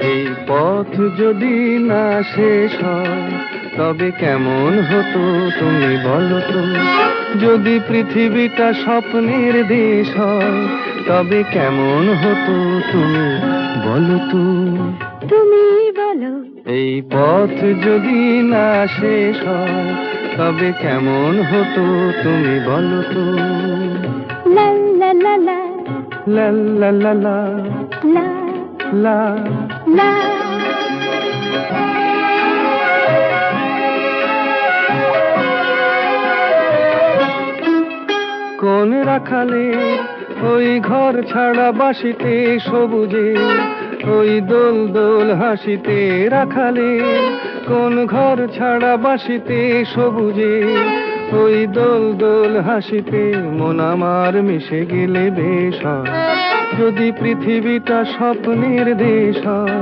এই পথ যদি না শেষ হয় তবে কেমন হতো তুমি বলো তো? যদি পৃথিবীটা স্বপ্নের দেশ হয় তবে কেমন হতো তুমি বলো তো? তুমি বলো। এই পথ যদি না শেষ হয় তবে কেমন হতো তুমি বলো তো? লা লা লা লা লা লা লা লা লা লা। লা। কোন রাখালে ওই ঘর ছাড়া বাসিতে সবুজে, ওই দোল দোল হাসিতে রাখালে কোন ঘর ছাড়া বাসিতে সবুজে, ওই দোল দোল হাসিতে মন আমার মিশে গেলে বেশ হয়। যদি পৃথিবীটা স্বপ্নের দেশ হয়।